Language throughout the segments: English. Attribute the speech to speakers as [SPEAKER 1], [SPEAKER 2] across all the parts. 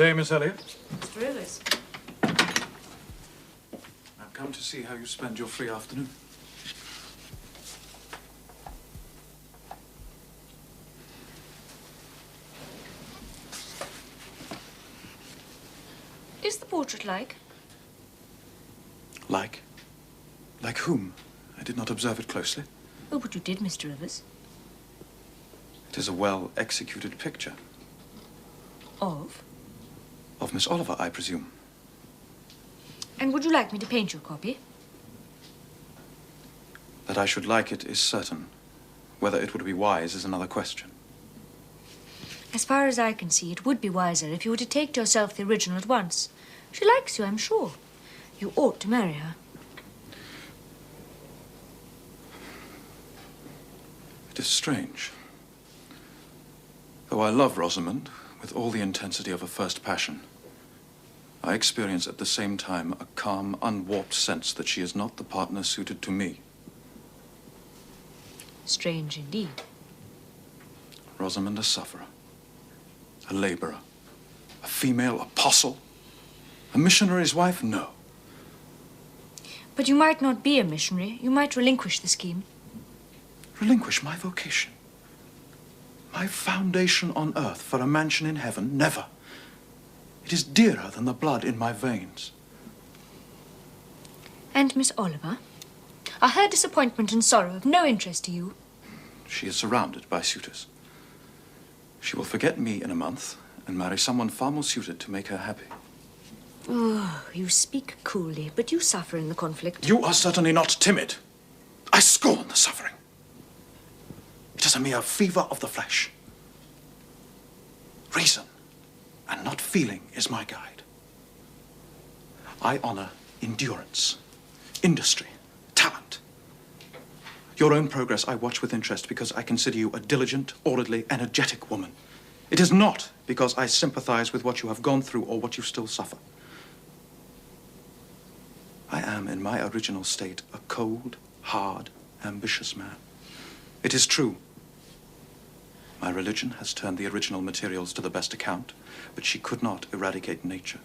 [SPEAKER 1] day, Miss Elliot.
[SPEAKER 2] Mr. Rivers.
[SPEAKER 1] I've come to see how you spend your free afternoon.
[SPEAKER 2] Is the portrait like?
[SPEAKER 1] Like? Like whom? I did not observe it closely.
[SPEAKER 2] Oh, but you did, Mr. Rivers.
[SPEAKER 1] It is a well-executed picture.
[SPEAKER 2] Of?
[SPEAKER 1] Of Miss Oliver, I presume.
[SPEAKER 2] And would you like me to paint your copy?
[SPEAKER 1] That I should like it is certain. Whether it would be wise is another question.
[SPEAKER 2] As far as I can see, it would be wiser if you were to take to yourself the original at once. She likes you, I'm sure. You ought to marry her.
[SPEAKER 1] It is strange. Though I love Rosamond with all the intensity of a first passion, I experience at the same time a calm, unwarped sense that she is not the partner suited to me.
[SPEAKER 2] Strange indeed.
[SPEAKER 1] Rosamond a sufferer, a laborer, a female apostle, a missionary's wife? No.
[SPEAKER 2] But you might not be a missionary. You might relinquish the scheme.
[SPEAKER 1] Relinquish my vocation? My foundation on earth for a mansion in heaven? Never. It is dearer than the blood in my veins.
[SPEAKER 2] And Miss Oliver? Are her disappointment and sorrow of no interest to you?
[SPEAKER 1] She is surrounded by suitors. She will forget me in a month and marry someone far more suited to make her happy.
[SPEAKER 2] Oh, you speak coolly, but you suffer in the conflict.
[SPEAKER 1] You are certainly not timid. I scorn the suffering. It is a mere fever of the flesh. Reason and not feeling is my guide. I honor endurance, industry, talent. Your own progress I watch with interest because I consider you a diligent, orderly, energetic woman. It is not because I sympathize with what you have gone through or what you still suffer. I am, in my original state, a cold, hard, ambitious man. It is true. My religion has turned the original materials to the best account, but she could not eradicate nature.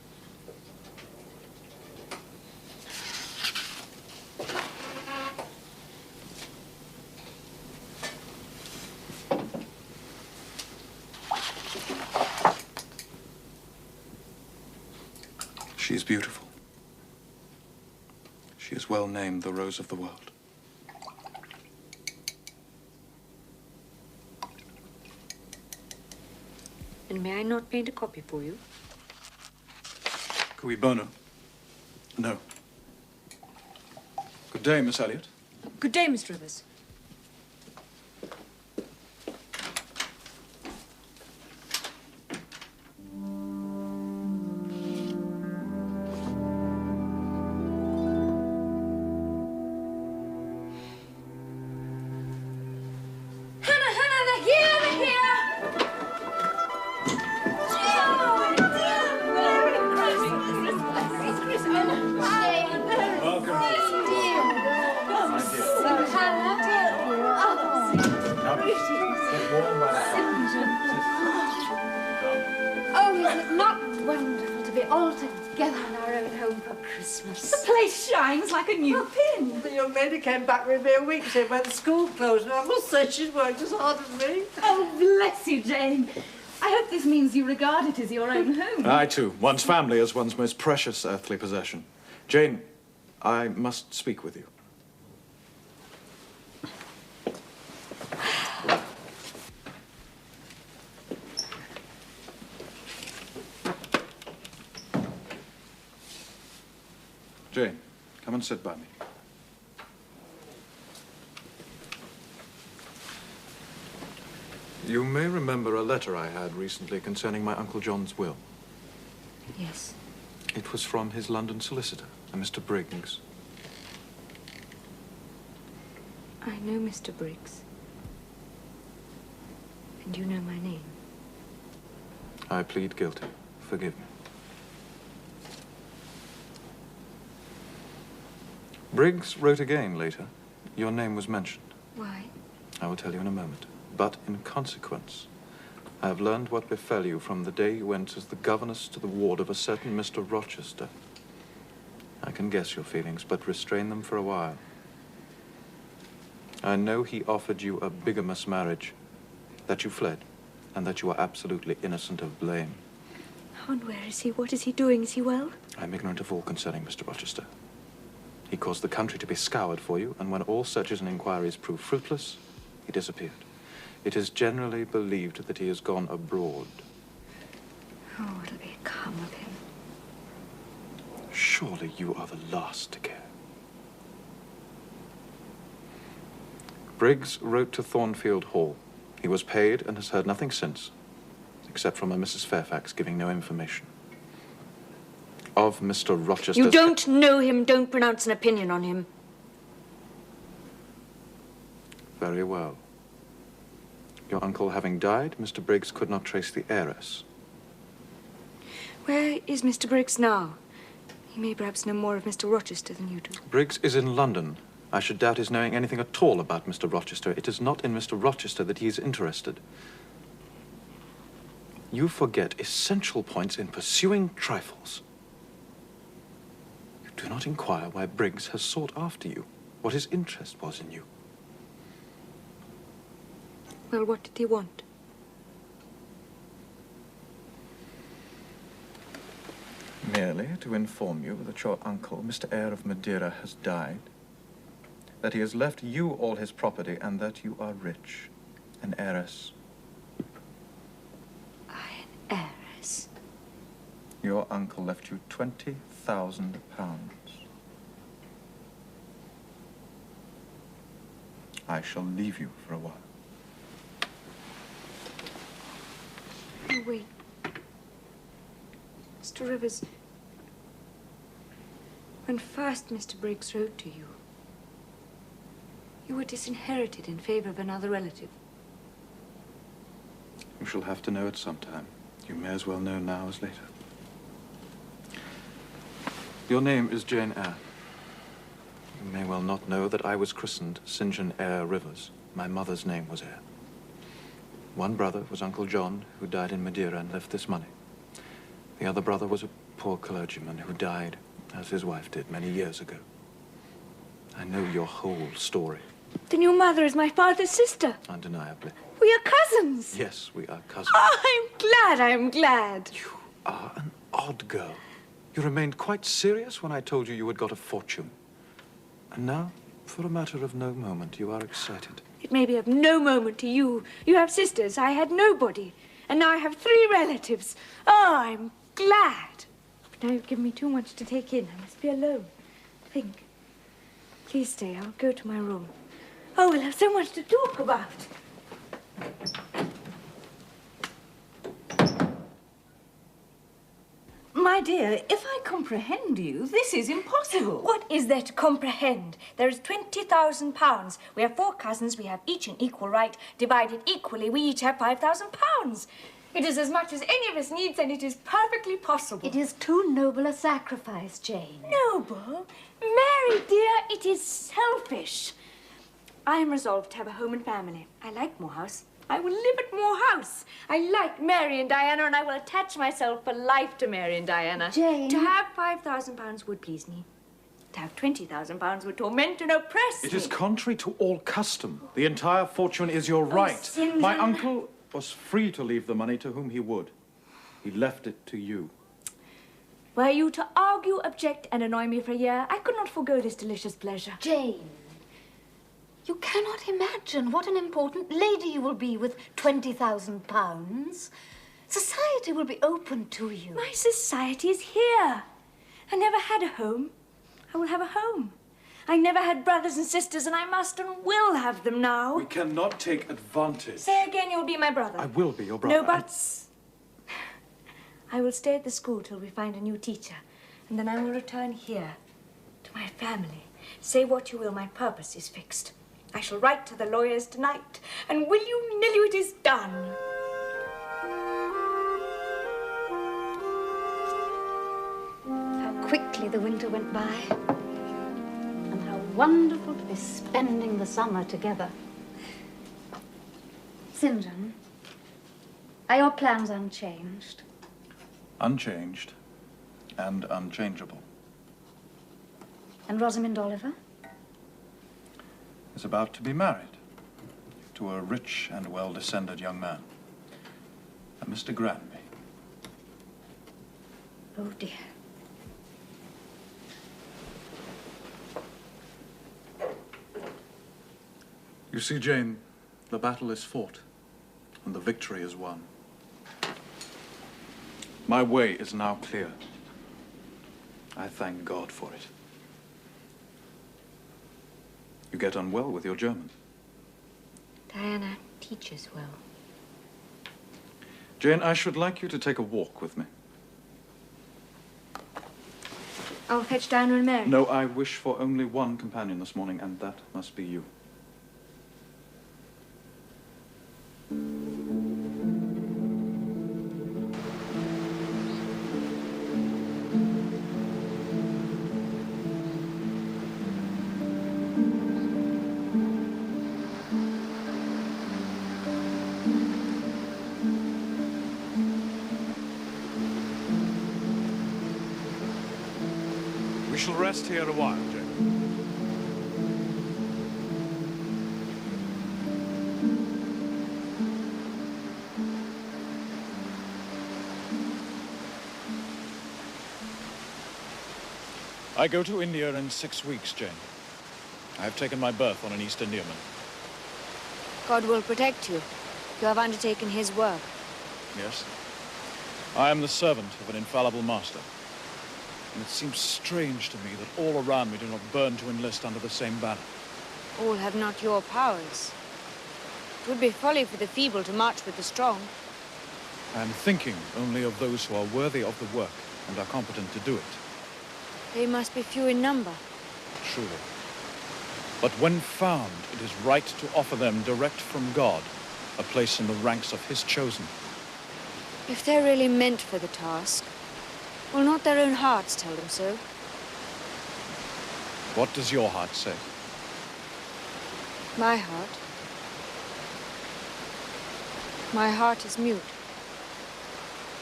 [SPEAKER 1] She is beautiful. She is well named the Rose of the World.
[SPEAKER 2] And may I not paint a copy for you?
[SPEAKER 1] Cui bono? No. Good day, Miss Elliot.
[SPEAKER 2] Good day, Mr. Rivers.
[SPEAKER 3] Oh, is it not wonderful to be all together in our own home for Christmas?
[SPEAKER 4] The place shines like a new pin.
[SPEAKER 5] The young lady came back with me a week ago when the school closed, and I must say she's worked as hard as me.
[SPEAKER 4] Oh, bless you, Jane. I hope this means you regard it as your own home.
[SPEAKER 1] I, too. One's family is one's most precious earthly possession. Jane, I must speak with you. Jane, come and sit by me. You may remember a letter I had recently concerning my Uncle John's will.
[SPEAKER 2] Yes.
[SPEAKER 1] It was from his London solicitor, a Mr. Briggs.
[SPEAKER 2] I know Mr. Briggs. And you know my name.
[SPEAKER 1] I plead guilty. Forgive me. Briggs wrote again later. Your name was mentioned.
[SPEAKER 2] Why?
[SPEAKER 1] I will tell you in a moment. But in consequence, I have learned what befell you from the day you went as the governess to the ward of a certain Mr. Rochester. I can guess your feelings, but restrain them for a while. I know he offered you a bigamous marriage, that you fled, and that you are absolutely innocent of blame.
[SPEAKER 2] How and where is he? What is he doing? Is he well?
[SPEAKER 1] I'm ignorant of all concerning Mr. Rochester. He caused the country to be scoured for you, and when all searches and inquiries proved fruitless, he disappeared. It is generally believed that he has gone abroad.
[SPEAKER 2] Oh, what'll become of him?
[SPEAKER 1] Surely you are the last to care. Briggs wrote to Thornfield Hall. He was paid and has heard nothing since, except from a Mrs. Fairfax giving no information. Of Mr. Rochester.
[SPEAKER 2] You don't know him. Don't pronounce an opinion on him.
[SPEAKER 1] Very well. Your uncle having died, Mr. Briggs could not trace the heiress.
[SPEAKER 2] Where is Mr. Briggs now? He may perhaps know more of Mr. Rochester than you do.
[SPEAKER 1] Briggs is in London. I should doubt his knowing anything at all about Mr. Rochester. It is not in Mr. Rochester that he is interested. You forget essential points in pursuing trifles. You do not inquire why Briggs has sought after you, what his interest was in you.
[SPEAKER 2] Well, what did he want?
[SPEAKER 1] Merely to inform you that your uncle, Mr. Eyre of Madeira, has died, that he has left you all his property, and that you are rich, an heiress.
[SPEAKER 2] An heiress?
[SPEAKER 1] Your uncle left you £20,000. I shall leave you for a while.
[SPEAKER 2] Oh, wait. Mr. Rivers, when first Mr. Briggs wrote to you, you were disinherited in favor of another relative.
[SPEAKER 1] You shall have to know it sometime. You may as well know now as later. Your name is Jane Eyre. You may well not know that I was christened St. John Eyre Rivers. My mother's name was Eyre. One brother was Uncle John, who died in Madeira and left this money. The other brother was a poor clergyman who died, as his wife did, many years ago. I know your whole story.
[SPEAKER 2] Then your mother is my father's sister.
[SPEAKER 1] Undeniably.
[SPEAKER 2] We are cousins.
[SPEAKER 1] Yes, we are cousins.
[SPEAKER 2] Oh, I'm glad.
[SPEAKER 1] You are an odd girl. You remained quite serious when I told you had got a fortune. And now, for a matter of no moment, you are excited.
[SPEAKER 2] It may be of no moment to you. You have sisters. I had nobody. And now I have 3 relatives. Oh, I'm glad. But now you've given me too much to take in. I must be alone. Think. Please stay. I'll go to my room. Oh, we'll have so much to talk about.
[SPEAKER 4] My dear, if I comprehend you, this is impossible.
[SPEAKER 2] What is there to comprehend? There is £20,000. We have 4 cousins. We have each an equal right. Divided equally, we each have £5,000. It is as much as any of us needs, and it is perfectly possible.
[SPEAKER 3] It is too noble a sacrifice, Jane.
[SPEAKER 2] Noble? Mary, dear, it is selfish. I am resolved to have a home and family. I like Morehouse. I will live at Morehouse. I like Mary and Diana, and I will attach myself for life to Mary and Diana.
[SPEAKER 3] Jane.
[SPEAKER 2] To have £5,000 would please me. To have £20,000 would torment and oppress me.
[SPEAKER 1] It is contrary to all custom. The entire fortune is your right.
[SPEAKER 2] St.
[SPEAKER 1] My
[SPEAKER 2] John.
[SPEAKER 1] uncle was free to leave the money to whom he would. He left it to you.
[SPEAKER 2] Were you to argue, object, and annoy me for a year, I could not forego this delicious pleasure.
[SPEAKER 3] Jane, you cannot imagine what an important lady you will be with £20,000. Society will be open to you.
[SPEAKER 2] My society is here. I never had a home. I will have a home. I never had brothers and sisters, and I must and will have them now.
[SPEAKER 1] We cannot take advantage.
[SPEAKER 2] Say again, you'll be my brother.
[SPEAKER 1] I will be your brother.
[SPEAKER 2] No buts. I will stay at the school till we find a new teacher, and then I will return here to my family. Say what you will, my purpose is fixed. I shall write to the lawyers tonight, and will you nill you, it is done.
[SPEAKER 3] How quickly the winter went by. And how wonderful to be spending the summer together. St. John, Are your plans unchanged?
[SPEAKER 1] Unchanged and unchangeable.
[SPEAKER 3] And Rosamond Oliver?
[SPEAKER 1] Is about to be married to a rich and well-descended young man, a Mr. Granby.
[SPEAKER 3] Oh, dear.
[SPEAKER 1] You see, Jane, the battle is fought, and the victory is won. My way is now clear. I thank God for it. You get on well with your German.
[SPEAKER 3] Diana teaches well.
[SPEAKER 1] Jane, I should like you to take a walk with me.
[SPEAKER 2] I'll fetch Diana and Mary.
[SPEAKER 1] No, I wish for only one companion this morning, and that must be you.
[SPEAKER 6] We shall rest here a while, Jane. I go to India in 6 weeks, Jane. I have taken my berth on an East Indiaman.
[SPEAKER 2] God will protect you. You have undertaken his work.
[SPEAKER 6] Yes. I am the servant of an infallible master. And it seems strange to me that all around me do not burn to enlist under the same banner.
[SPEAKER 2] All have not your powers. It would be folly for the feeble to march with the strong.
[SPEAKER 6] I am thinking only of those who are worthy of the work and are competent to do it.
[SPEAKER 2] They must be few in number.
[SPEAKER 6] Truly. But when found, it is right to offer them direct from God a place in the ranks of his chosen.
[SPEAKER 2] If they're really meant for the task, will not their own hearts tell them so?
[SPEAKER 6] What does your heart say?
[SPEAKER 2] My heart? My heart is mute.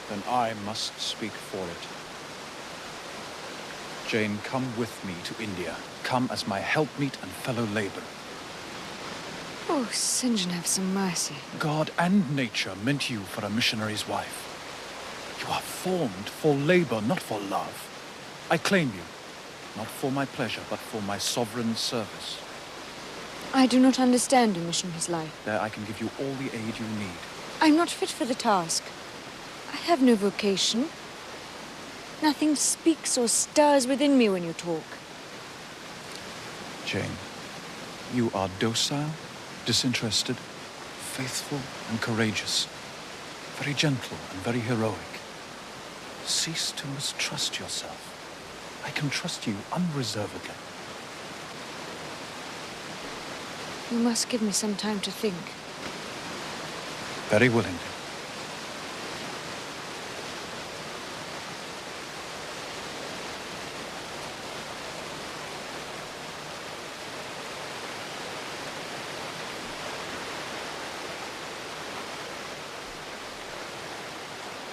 [SPEAKER 6] Then I must speak for it. Jane, come with me to India. Come as my helpmeet and fellow laborer.
[SPEAKER 2] Oh, St. John, have some mercy.
[SPEAKER 6] God and nature meant you for a missionary's wife. You are formed for labor, not for love. I claim you, not for my pleasure, but for my sovereign service.
[SPEAKER 2] I do not understand a missionary's life.
[SPEAKER 6] There I can give you all the aid you need.
[SPEAKER 2] I'm not fit for the task. I have no vocation. Nothing speaks or stirs within me when you talk.
[SPEAKER 6] Jane, you are docile, disinterested, faithful and courageous, very gentle and very heroic. Cease to mistrust yourself. I can trust you unreservedly.
[SPEAKER 2] You must give me some time to think.
[SPEAKER 6] Very willingly.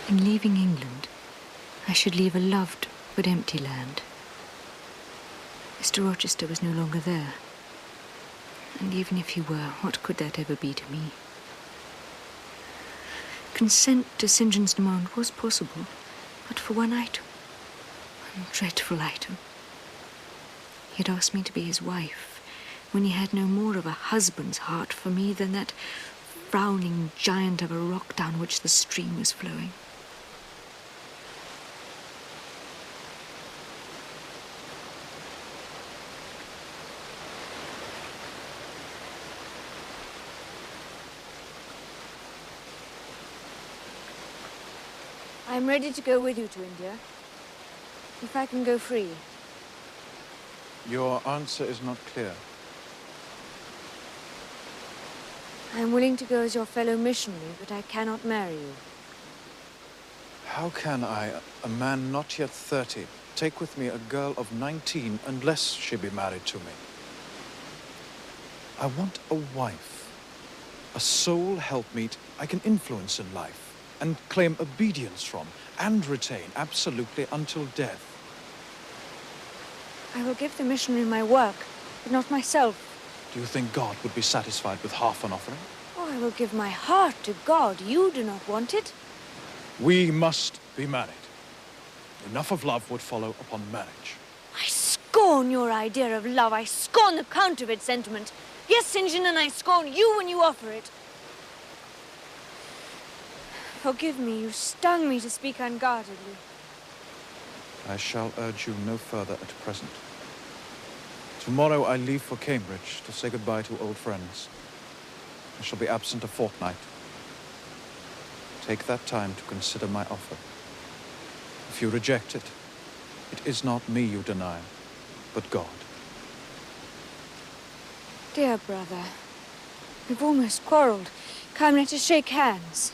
[SPEAKER 2] In leaving England, I should leave a loved but empty land. Mr. Rochester was no longer there. And even if he were, what could that ever be to me? Consent to St. John's demand was possible, but for one item. One dreadful item. He had asked me to be his wife, when he had no more of a husband's heart for me than that frowning giant of a rock down which the stream was flowing. I'm ready to go with you to India, if I can go free.
[SPEAKER 6] Your answer is not clear.
[SPEAKER 2] I'm willing to go as your fellow missionary, but I cannot marry you.
[SPEAKER 6] How can I, a man not yet 30, take with me a girl of 19 unless she be married to me? I want a wife, a sole helpmeet I can influence in life. and claim obedience from and retain absolutely until death.
[SPEAKER 2] I will give the missionary my work, but not myself.
[SPEAKER 6] Do you think God would be satisfied with half an offering?
[SPEAKER 2] Oh, I will give my heart to God. You do not want it.
[SPEAKER 6] We must be married. Enough of love would follow upon marriage.
[SPEAKER 2] I scorn your idea of love. I scorn the counterfeit sentiment. Yes, St. John, and I scorn you when you offer it. Forgive me, you stung me to speak unguardedly.
[SPEAKER 6] I shall urge you no further at present. Tomorrow I leave for Cambridge to say goodbye to old friends. I shall be absent a fortnight. Take that time to consider my offer. If you reject it, it is not me you deny, but God.
[SPEAKER 2] Dear brother, we've almost quarreled. Come, let us shake hands.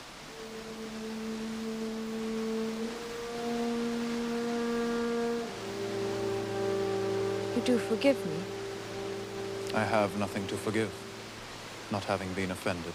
[SPEAKER 2] You do forgive me?
[SPEAKER 6] I have nothing to forgive, not having been offended.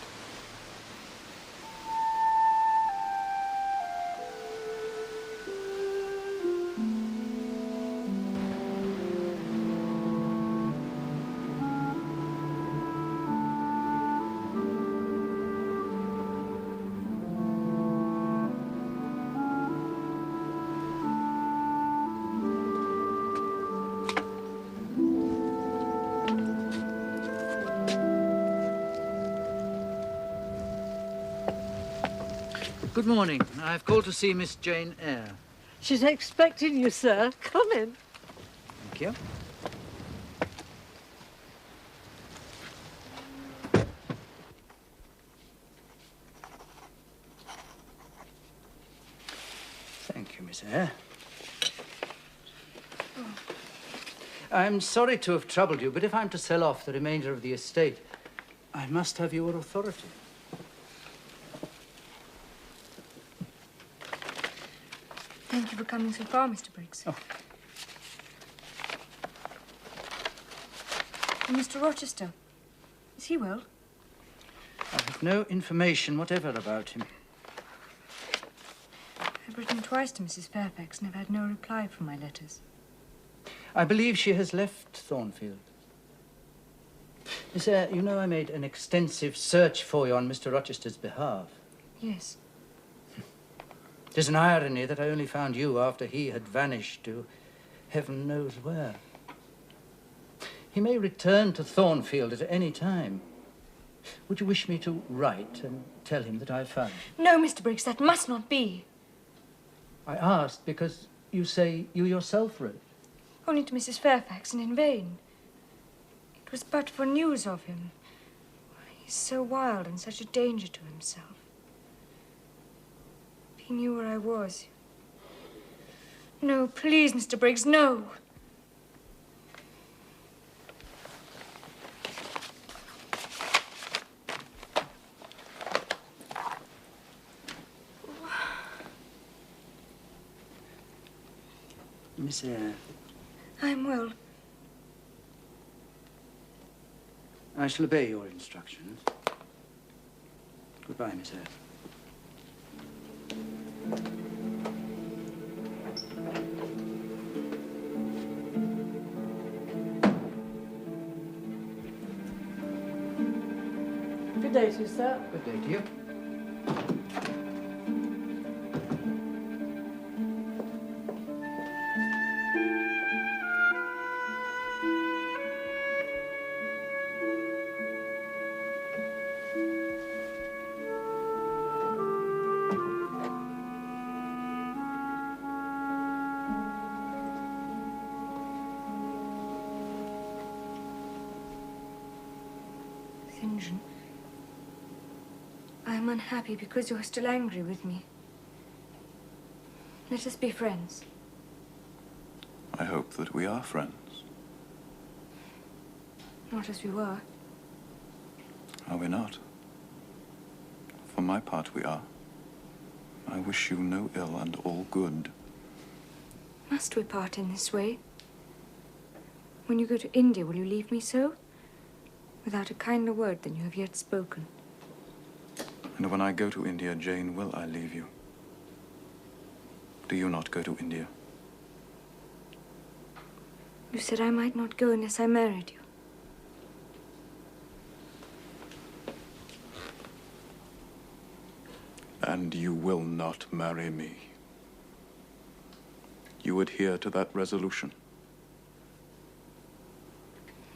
[SPEAKER 7] Good morning. I've called to see Miss Jane Eyre.
[SPEAKER 5] She's expecting you, sir. Come in.
[SPEAKER 7] Thank you. Thank you, Miss Eyre. I'm sorry to have troubled you, but if I'm to sell off the remainder of the estate, I must have your authority.
[SPEAKER 2] Thank you for coming so far, Mr. Briggs.
[SPEAKER 7] Oh.
[SPEAKER 2] And Mr. Rochester, is he well?
[SPEAKER 7] I have no information whatever about him.
[SPEAKER 2] I've written twice to Mrs. Fairfax and have had no reply from my letters.
[SPEAKER 7] I believe she has left Thornfield. Miss Eyre, you know I made an extensive search for you on Mr. Rochester's behalf.
[SPEAKER 2] Yes.
[SPEAKER 7] It is an irony that I only found you after he had vanished to heaven knows where. He may return to Thornfield at any time. Would you wish me to write and tell him that I found him?
[SPEAKER 2] No, Mr. Briggs, that must not be.
[SPEAKER 7] I asked because you say you yourself wrote.
[SPEAKER 2] Only to Mrs. Fairfax, and in vain. It was but for news of him. He's so wild and such a danger to himself. If he knew where I was. No, please, Mr. Briggs, no.
[SPEAKER 7] Miss Eyre,
[SPEAKER 2] I'm well.
[SPEAKER 7] I shall obey your instructions. Goodbye, Miss Eyre.
[SPEAKER 5] Good day to you, sir.
[SPEAKER 7] Good day to you.
[SPEAKER 2] St. John, I am unhappy because you're still angry with me. Let us be friends.
[SPEAKER 6] I hope that we are friends.
[SPEAKER 2] Not as we were.
[SPEAKER 6] Are we not? For my part, we are. I wish you no ill and all good.
[SPEAKER 2] Must we part in this way? When you go to India, will you leave me so? Without a kinder word than you have yet spoken.
[SPEAKER 6] And when I go to India, Jane, will I leave you? Do you not go to India?
[SPEAKER 2] You said I might not go unless I married you.
[SPEAKER 6] And you will not marry me. You adhere to that resolution.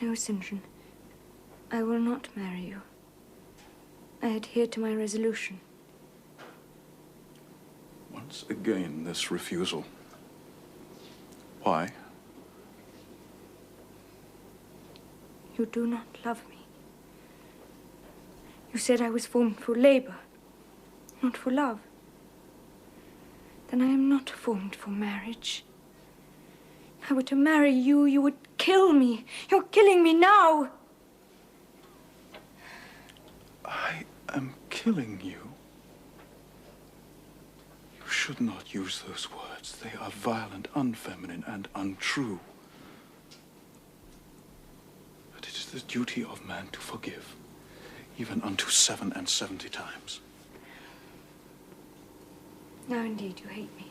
[SPEAKER 2] No, St. John. I will not marry you. I adhere to my resolution.
[SPEAKER 6] Once again, this refusal. Why?
[SPEAKER 2] You do not love me. You said I was formed for labor, not for love. Then I am not formed for marriage. If I were to marry you, you would kill me. You're killing me now.
[SPEAKER 6] I am killing you. You should not use those words. They are violent, unfeminine, and untrue. But it is the duty of man to forgive, even unto 77 times.
[SPEAKER 2] Now, indeed, you hate me.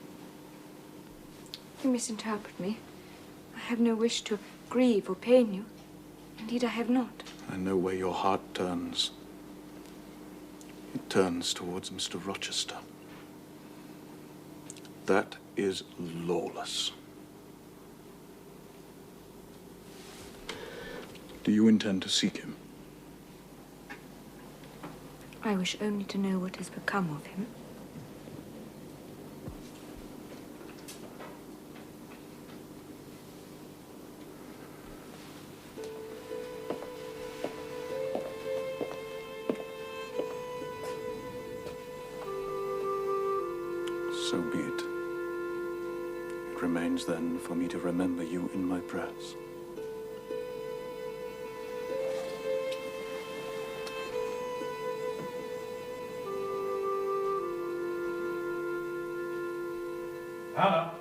[SPEAKER 2] You misinterpret me. I have no wish to grieve or pain you. Indeed, I have not.
[SPEAKER 6] I know where your heart turns. It turns towards Mr. Rochester. That is lawless. Do you intend to seek him?
[SPEAKER 2] I wish only to know what has become of him.
[SPEAKER 6] So be it. It remains then for me to remember you in my prayers.
[SPEAKER 8] Hannah.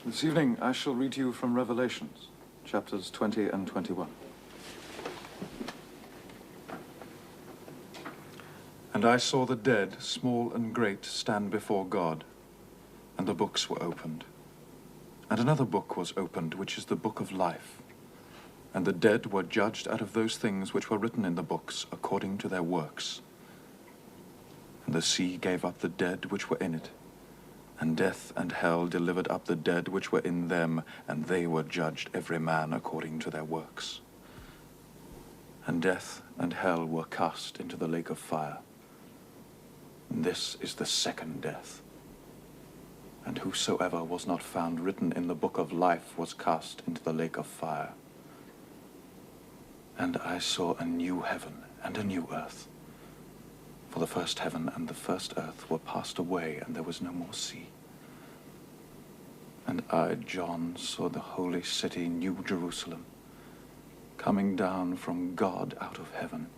[SPEAKER 6] This evening, I shall read to you from Revelations, chapters 20 and 21. And I saw the dead, small and great, stand before God, and the books were opened. And another book was opened, which is the book of life. And the dead were judged out of those things which were written in the books, according to their works. And the sea gave up the dead which were in it, and death and hell delivered up the dead which were in them, and they were judged every man according to their works. And death and hell were cast into the lake of fire. And this is the second death. And whosoever was not found written in the book of life was cast into the lake of fire. And I saw a new heaven and a new earth. For the first heaven and the first earth were passed away, and there was no more sea. And I, John, saw the holy city, New Jerusalem, coming down from God out of heaven,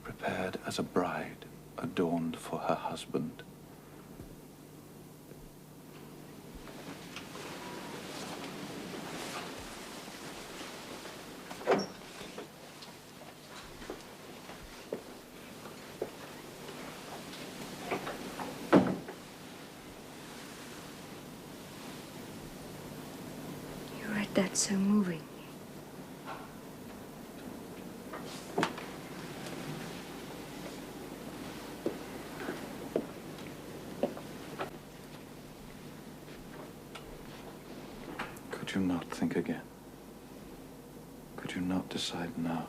[SPEAKER 6] prepared as a bride adorned for her husband.
[SPEAKER 2] That's so moving.
[SPEAKER 6] Could you not think again? Could you not decide now?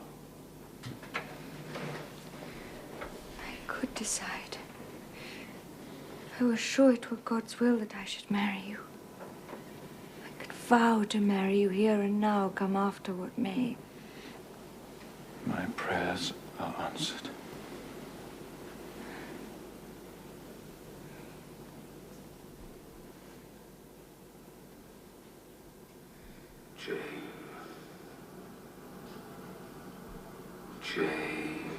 [SPEAKER 2] I could decide. I was sure it were God's will that I should marry you. Vow to marry you here and now, come after what may.
[SPEAKER 6] My prayers are answered.
[SPEAKER 9] Jane. Jane.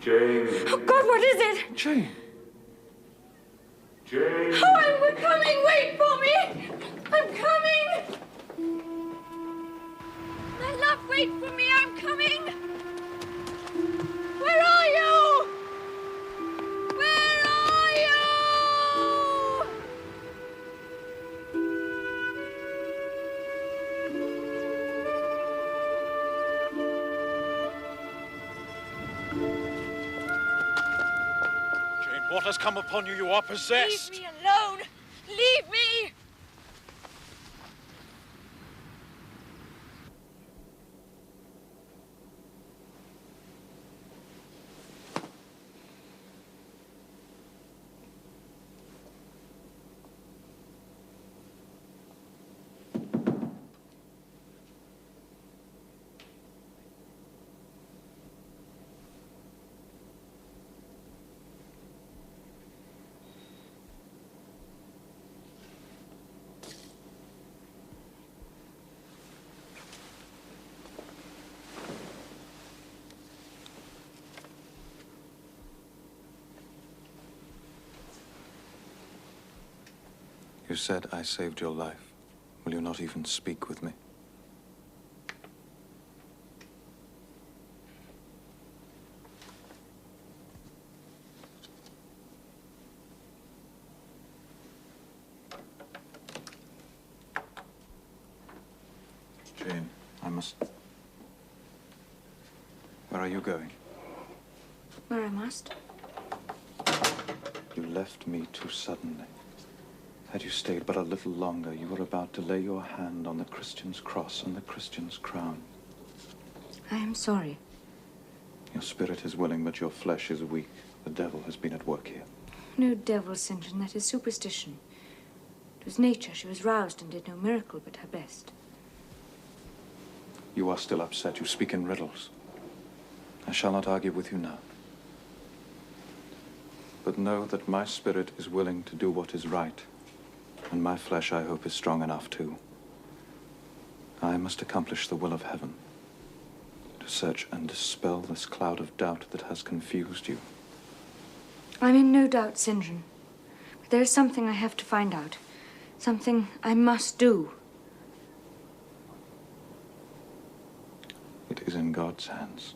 [SPEAKER 8] Jane.
[SPEAKER 2] Oh, God, what is it?
[SPEAKER 1] Jane.
[SPEAKER 8] Jane.
[SPEAKER 2] Oh, I'm coming! Wait for me! I'm coming! My love, wait for me! I'm coming! Where are you? Where are you?
[SPEAKER 6] Jane, what has come upon you? You are possessed.
[SPEAKER 2] Leave me alone! Leave me!
[SPEAKER 6] You said I saved your life. Will you not even speak with me? Jane, I must... Where are you going?
[SPEAKER 2] Where I must.
[SPEAKER 6] You left me too suddenly. Had you stayed but a little longer, you were about to lay your hand on the Christian's cross and the Christian's crown.
[SPEAKER 2] I am sorry.
[SPEAKER 6] Your spirit is willing, but your flesh is weak. The devil has been at work here.
[SPEAKER 2] No devil, St. John. That is superstition. It was nature. She was roused and did no miracle but her best.
[SPEAKER 6] You are still upset. You speak in riddles. I shall not argue with you now. But know that my spirit is willing to do what is right. And my flesh, I hope, is strong enough too. I must accomplish the will of heaven, to search and dispel this cloud of doubt that has confused you.
[SPEAKER 2] I'm in no doubt, St. John. But there is something I have to find out. Something I must do.
[SPEAKER 6] It is in God's hands.